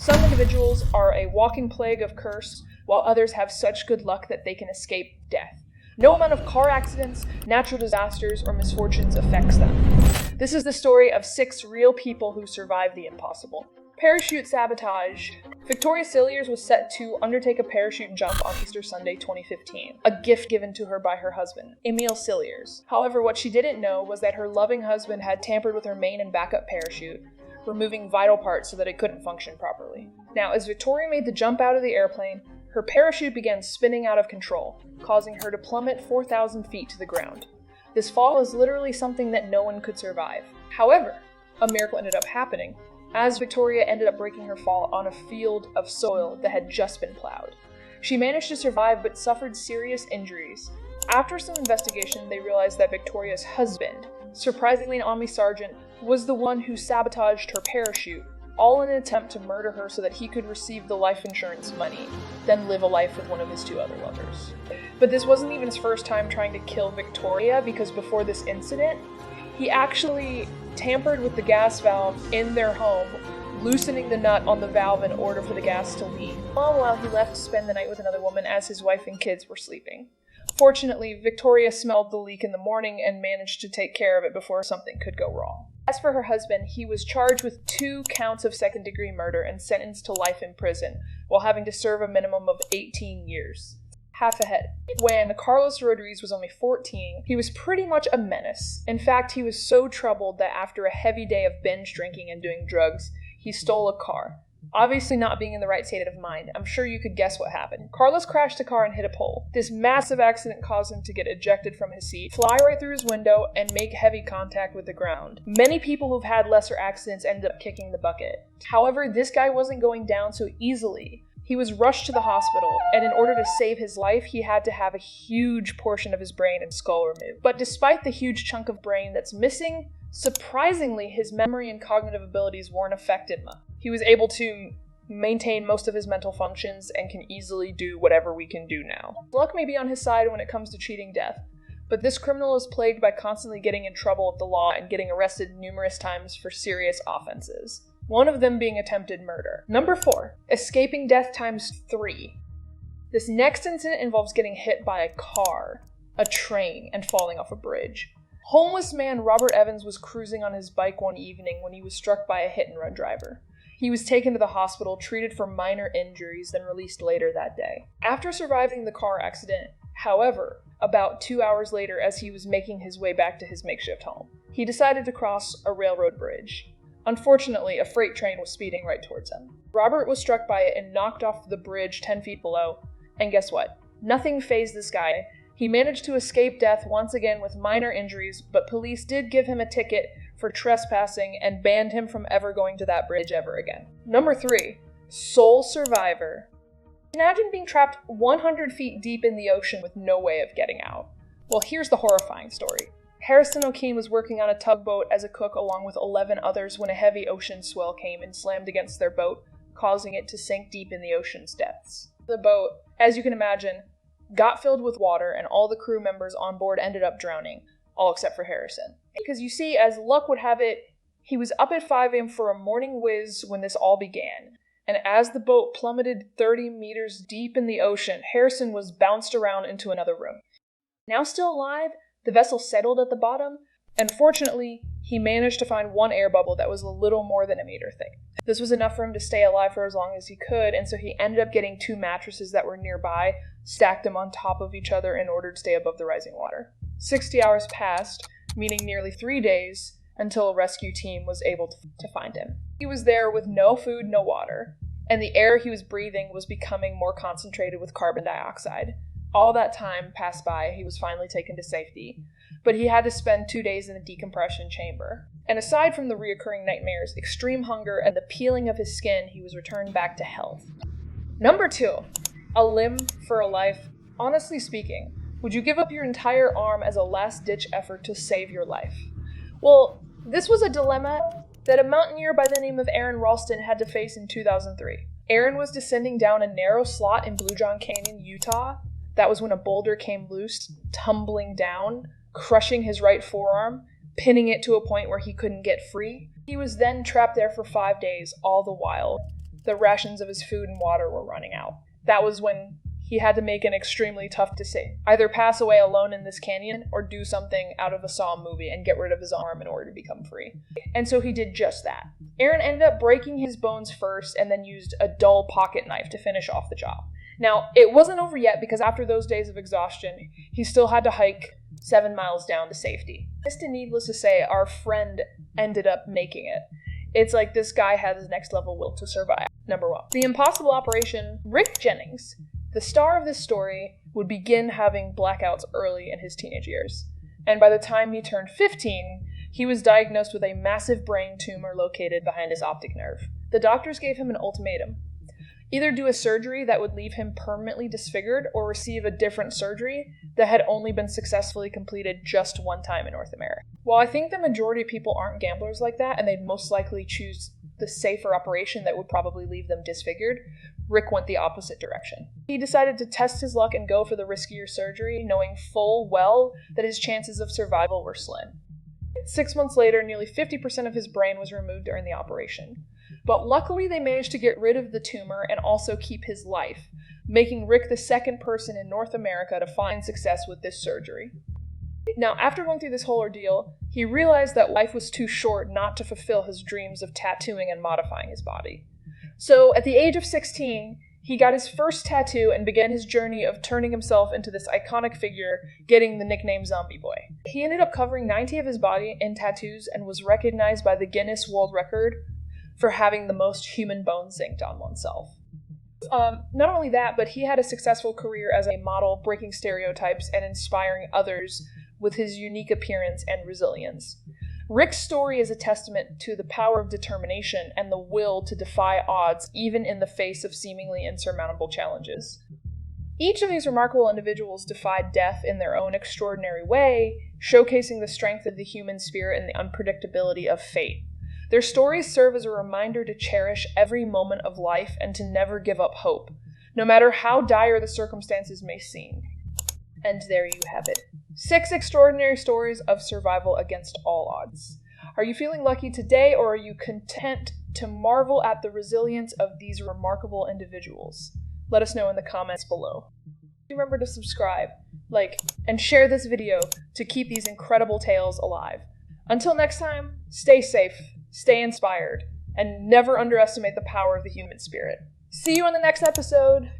Some individuals are a walking plague of curse, while others have such good luck that they can escape death. No amount of car accidents, natural disasters, or misfortunes affects them. This is the story of 6 real people who survived the impossible. Parachute sabotage. Victoria Cilliers was set to undertake a parachute jump on Easter Sunday 2015, a gift given to her by her husband, Emil Cilliers. However, what she didn't know was that her loving husband had tampered with her main and backup parachute, removing vital parts so that it couldn't function properly. Now, as Victoria made the jump out of the airplane, her parachute began spinning out of control, causing her to plummet 4,000 feet to the ground. This fall was literally something that no one could survive. However, a miracle ended up happening, as Victoria ended up breaking her fall on a field of soil that had just been plowed. She managed to survive but suffered serious injuries. After some investigation, they realized that Victoria's husband, surprisingly an Army sergeant, was the one who sabotaged her parachute, all in an attempt to murder her so that he could receive the life insurance money, then live a life with one of his 2 other lovers. But this wasn't even his first time trying to kill Victoria, because before this incident, he actually tampered with the gas valve in their home, loosening the nut on the valve in order for the gas to leak, all while he left to spend the night with another woman as his wife and kids were sleeping. Fortunately, Victoria smelled the leak in the morning and managed to take care of it before something could go wrong. As for her husband, he was charged with 2 counts of second-degree murder and sentenced to life in prison, while having to serve a minimum of 18 years. Half ahead. When Carlos Rodriguez was only 14, he was pretty much a menace. In fact, he was so troubled that after a heavy day of binge drinking and doing drugs, he stole a car. Obviously not being in the right state of mind, I'm sure you could guess what happened. Carlos crashed a car and hit a pole. This massive accident caused him to get ejected from his seat, fly right through his window, and make heavy contact with the ground. Many people who've had lesser accidents ended up kicking the bucket. However, this guy wasn't going down so easily. He was rushed to the hospital, and in order to save his life, he had to have a huge portion of his brain and skull removed. But despite the huge chunk of brain that's missing, surprisingly, his memory and cognitive abilities weren't affected much. He was able to maintain most of his mental functions and can easily do whatever we can do now. Luck may be on his side when it comes to cheating death, but this criminal is plagued by constantly getting in trouble with the law and getting arrested numerous times for serious offenses. One of them being attempted murder. Number 4, escaping death times 3. This next incident involves getting hit by a car, a train, and falling off a bridge. Homeless man Robert Evans was cruising on his bike one evening when he was struck by a hit-and-run driver. He was taken to the hospital, treated for minor injuries, then released later that day. After surviving the car accident, however, about 2 hours later as he was making his way back to his makeshift home, he decided to cross a railroad bridge. Unfortunately, a freight train was speeding right towards him. Robert was struck by it and knocked off the bridge 10 feet below, and guess what? Nothing fazed this guy. He managed to escape death once again with minor injuries, but police did give him a ticket for trespassing and banned him from ever going to that bridge ever again. Number 3, sole survivor. Imagine being trapped 100 feet deep in the ocean with no way of getting out. Well, here's the horrifying story. Harrison O'Keefe was working on a tugboat as a cook along with 11 others when a heavy ocean swell came and slammed against their boat, causing it to sink deep in the ocean's depths. The boat, as you can imagine, got filled with water and all the crew members on board ended up drowning, all except for Harrison. Because you see, as luck would have it, he was up at 5 a.m. for a morning whiz when this all began. And as the boat plummeted 30 meters deep in the ocean, Harrison was bounced around into another room. Now still alive, the vessel settled at the bottom, and fortunately, he managed to find one air bubble that was a little more than a meter thick. This was enough for him to stay alive for as long as he could, and so he ended up getting 2 mattresses that were nearby, stacked them on top of each other in order to stay above the rising water. 60 hours passed, meaning nearly 3 days, until a rescue team was able to find him. He was there with no food, no water, and the air he was breathing was becoming more concentrated with carbon dioxide. All that time passed by, he was finally taken to safety, but he had to spend 2 days in a decompression chamber. And aside from the reoccurring nightmares, extreme hunger, and the peeling of his skin, he was returned back to health. Number 2, a limb for a life. Honestly speaking, would you give up your entire arm as a last-ditch effort to save your life? Well, this was a dilemma that a mountaineer by the name of Aaron Ralston had to face in 2003. Aaron was descending down a narrow slot in Blue John Canyon, Utah. That was when a boulder came loose, tumbling down, crushing his right forearm, pinning it to a point where he couldn't get free. He was then trapped there for 5 days, all the while. the rations of his food and water were running out. That was when he had to make an extremely tough decision. Either pass away alone in this canyon or do something out of a Saw movie and get rid of his arm in order to become free. And so he did just that. Aaron ended up breaking his bones first and then used a dull pocket knife to finish off the job. Now, it wasn't over yet because after those days of exhaustion, he still had to hike 7 miles down to safety. Just needless to say, our friend ended up making it. It's like this guy has his next level will to survive. Number 1. The impossible operation. Rick Jennings, the star of this story, would begin having blackouts early in his teenage years. And by the time he turned 15, he was diagnosed with a massive brain tumor located behind his optic nerve. The doctors gave him an ultimatum. Either do a surgery that would leave him permanently disfigured or receive a different surgery that had only been successfully completed just one time in North America. While I think the majority of people aren't gamblers like that and they'd most likely choose the safer operation that would probably leave them disfigured, Rick went the opposite direction. He decided to test his luck and go for the riskier surgery, knowing full well that his chances of survival were slim. 6 months later, nearly 50% of his brain was removed during the operation. But luckily they managed to get rid of the tumor and also keep his life, making Rick the second person in North America to find success with this surgery. Now, after going through this whole ordeal, he realized that life was too short not to fulfill his dreams of tattooing and modifying his body. So, at the age of 16, he got his first tattoo and began his journey of turning himself into this iconic figure, getting the nickname Zombie Boy. He ended up covering 90 of his body in tattoos and was recognized by the Guinness World Record for having the most human bones inked on oneself. Not only that, but he had a successful career as a model, breaking stereotypes and inspiring others with his unique appearance and resilience. Rick's story is a testament to the power of determination and the will to defy odds, even in the face of seemingly insurmountable challenges. Each of these remarkable individuals defied death in their own extraordinary way, showcasing the strength of the human spirit and the unpredictability of fate. Their stories serve as a reminder to cherish every moment of life and to never give up hope, no matter how dire the circumstances may seem. And there you have it. 6 extraordinary stories of survival against all odds. Are you feeling lucky today, or are you content to marvel at the resilience of these remarkable individuals? Let us know in the comments below. Remember to subscribe, like, and share this video to keep these incredible tales alive. Until next time, stay safe, stay inspired, and never underestimate the power of the human spirit. See you in the next episode!